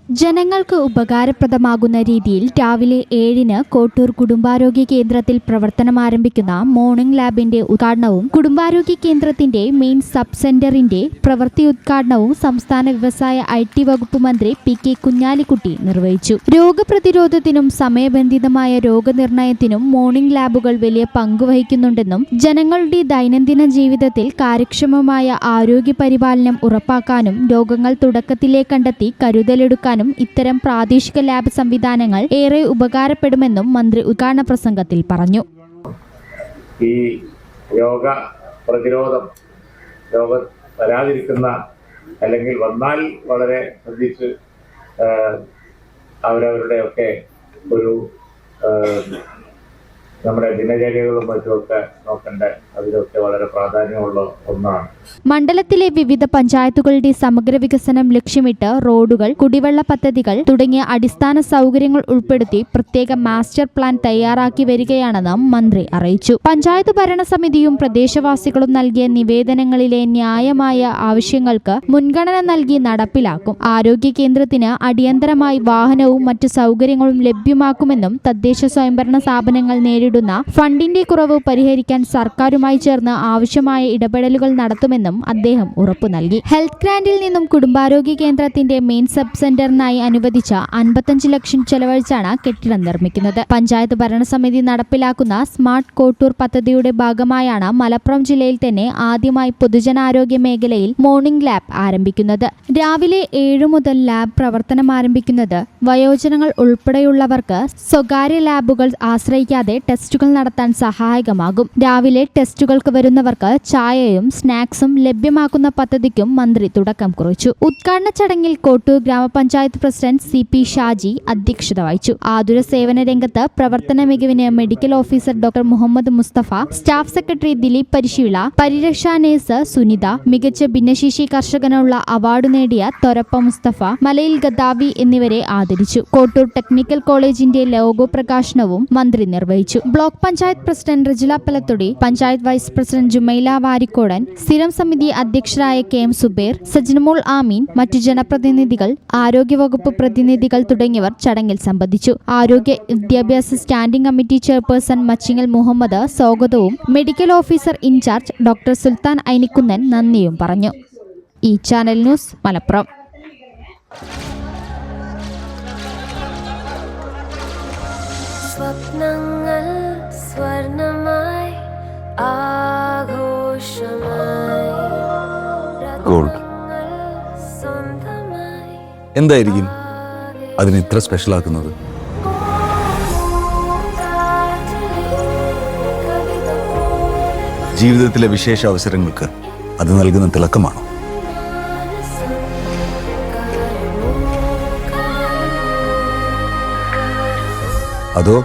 ജനങ്ങൾക്ക് ഉപകാരപ്രദമാകുന്ന രീതിയിൽ രാവിലെ 7-ന് കോട്ടൂർ കുടുംബാരോഗ്യ കേന്ദ്രത്തിൽ പ്രവർത്തനമാരംഭിക്കുന്ന മോർണിംഗ് ലാബിന്റെ ഉദ്ഘാടനവും കുടുംബാരോഗ്യ കേന്ദ്രത്തിന്റെ മെയിൻ സബ് സെന്ററിന്റെ പ്രവൃത്തി ഉദ്ഘാടനവും സംസ്ഥാന വ്യവസായ IT വകുപ്പ് മന്ത്രി PK കുഞ്ഞാലിക്കുട്ടി നിർവഹിച്ചു. രോഗപ്രതിരോധത്തിനും സമയബന്ധിതമായ രോഗനിർണയത്തിനും മോർണിംഗ് ലാബുകൾ വലിയ പങ്കുവഹിക്കുന്നുണ്ടെന്നും ജനങ്ങളുടെ ദൈനംദിന ജീവിതത്തിൽ കാര്യക്ഷമമായ ആരോഗ്യ പരിപാലനം ഉറപ്പാക്കാനും രോഗങ്ങൾ തുടക്കത്തിലേ കണ്ടെത്തി കരുതലെടുക്കാനും ഇത്തരം പ്രാദേശിക ലാബ് സംവിധാനങ്ങൾ ഏറെ ഉപകാരപ്പെടുമെന്നും മന്ത്രി ഉദ്ഘാടന പ്രസംഗത്തിൽ പറഞ്ഞു. ഈ രോഗ പ്രതിരോധം രോഗം വരാതിരിക്കുന്ന അല്ലെങ്കിൽ വന്നാൽ വളരെ ശ്രദ്ധിച്ച് അവരവരുടെയൊക്കെ ഒരു നമ്മുടെ ദിനചര്യകളും മറ്റുമൊക്കെ നോക്കേണ്ട അതിലൊക്കെ വളരെ പ്രാധാന്യമുള്ള ഒന്നാണ്. മണ്ഡലത്തിലെ വിവിധ പഞ്ചായത്തുകളുടെ സമഗ്ര വികസനം ലക്ഷ്യമിട്ട് റോഡുകൾ, കുടിവെള്ള പദ്ധതികൾ തുടങ്ങിയ അടിസ്ഥാന സൗകര്യങ്ങൾ ഉൾപ്പെടുത്തി പ്രത്യേക മാസ്റ്റർ പ്ലാൻ തയ്യാറാക്കി വരികയാണെന്ന് മന്ത്രി അറിയിച്ചു. പഞ്ചായത്ത് ഭരണസമിതിയും പ്രദേശവാസികളും നൽകിയ നിവേദനങ്ങളിലെ ന്യായമായ ആവശ്യങ്ങൾക്ക് മുൻഗണന നൽകി നടപ്പിലാക്കും. ആരോഗ്യ കേന്ദ്രത്തിന് അടിയന്തരമായി വാഹനവും മറ്റു സൗകര്യങ്ങളും ലഭ്യമാക്കുമെന്നും തദ്ദേശ സ്വയംഭരണ സ്ഥാപനങ്ങൾ നേരിടുന്ന ഫണ്ടിന്റെ കുറവ് പരിഹരിക്കാൻ സർക്കാരുമായി ചേർന്ന് ആവശ്യമായ ഇടപെടലുകൾ നടത്തുമെന്നും അദ്ദേഹം ഉറപ്പു നൽകി. ഹെൽത്ത് ഗ്രാന്റിൽ നിന്നും കുടുംബാരോഗ്യ കേന്ദ്രത്തിന്റെ മെയിൻ സബ് സെന്ററിനായി അനുവദിച്ച 55 ലക്ഷം ചെലവഴിച്ചാണ് കെട്ടിടം നിർമ്മിക്കുന്നത്. പഞ്ചായത്ത് ഭരണസമിതി നടപ്പിലാക്കുന്ന സ്മാർട്ട് കോട്ടൂർ പദ്ധതിയുടെ ഭാഗമായാണ് മലപ്പുറം ജില്ലയിൽ തന്നെ ആദ്യമായി പൊതുജനാരോഗ്യ മേഖലയിൽ മോർണിംഗ് ലാബ് ആരംഭിക്കുന്നത്. രാവിലെ 7 മുതൽ ലാബ് പ്രവർത്തനം ആരംഭിക്കുന്നത് വയോജനങ്ങൾ ഉൾപ്പെടെയുള്ളവർക്ക് സ്വകാര്യ ലാബുകൾ ആശ്രയിക്കാതെ ടെസ്റ്റുകൾ നടത്താൻ സഹായകമാകും. രാവിലെ ടെസ്റ്റുകൾക്ക് വരുന്നവർക്ക് ചായയും സ്നാക്സും ലഭ്യമാക്കുന്ന പദ്ധതിക്കും മന്ത്രി തുടക്കം കുറിച്ചു. ഉദ്ഘാടന ചടങ്ങിൽ കോട്ടൂർ ഗ്രാമപഞ്ചായത്ത് പ്രസിഡന്റ് CP ഷാജി അധ്യക്ഷത വഹിച്ചു. ആതുര സേവന രംഗത്ത് പ്രവർത്തന മികവിന് medical officer doctor Muhammad Mustafa, staff secretary Dileep പരിശീല, പരിരക്ഷാ നേഴ്സ് സുനിത, മികച്ച ഭിന്നശേഷി കർഷകനുള്ള അവാർഡ് നേടിയ തൊരപ്പ മുസ്തഫ, മലയിൽ ഗദാവി എന്നിവരെ ആദരിച്ചു. കോട്ടൂർ ടെക്നിക്കൽ കോളേജിന്റെ ലോഗോ പ്രകാശനവും മന്ത്രി നിർവഹിച്ചു. Block panchayat president Rajila Palathodi, panchayat vice president Jumaila Varikkodan, സ്ഥിരം സമിതി അധ്യക്ഷരായ KM സുബൈർ, സജ്നമോൾ ആമീൻ, മറ്റു ജനപ്രതിനിധികൾ, ആരോഗ്യവകുപ്പ് പ്രതിനിധികൾ തുടങ്ങിയവർ ചടങ്ങിൽ സംബന്ധിച്ചു. ആരോഗ്യ വിദ്യാഭ്യാസ standing committee chairperson Machingal Muhammad സ്വാഗതവും medical officer in charge doctor Sultan Ainikkunnan നന്ദിയും പറഞ്ഞു. ഈ ചാനൽ ന്യൂസ് മലപ്പുറം. സ്വപ്നങ്ങൾ സ്വർണമായി ആഘോഷമായി ഗോൾഡ് എന്തായിരിക്കും അതിന് ഇത്ര സ്പെഷ്യൽ ആക്കുന്നത്? ജീവിതത്തിലെ വിശേഷ അവസരങ്ങൾക്ക് അത് നൽകുന്ന തിളക്കമാണോ? അതോ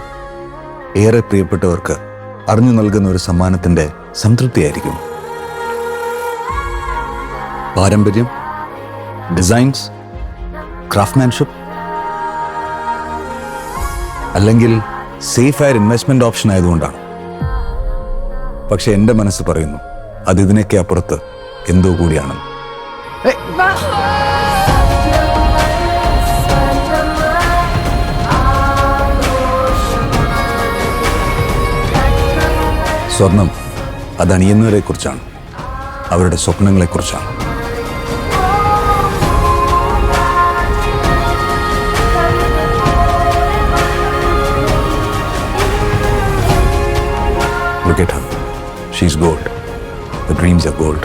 ഏറെ പ്രിയപ്പെട്ടവർക്ക് അറിഞ്ഞു നൽകുന്ന ഒരു സമ്മാനത്തിന്റെ സംതൃപ്തിയായിരിക്കും? പാരമ്പര്യം, ഡിസൈൻസ്, ക്രാഫ്റ്റ്മാൻഷിപ്പ്, അല്ലെങ്കിൽ സേഫ് ആയ ഇൻവെസ്റ്റ്മെന്റ് ഓപ്ഷൻ ആയതുകൊണ്ടാണ്? പക്ഷെ എൻ്റെ മനസ്സ് പറയുന്നു അത് ഇതിനൊക്കെ അപ്പുറത്ത് എന്തോ കൂടിയാണ്. സ്വർണം അത് അണിയുന്നവരെ കുറിച്ചാണ്, അവരുടെ സ്വപ്നങ്ങളെ കുറിച്ചാണ്. Look at her. She's gold. The dreams are gold.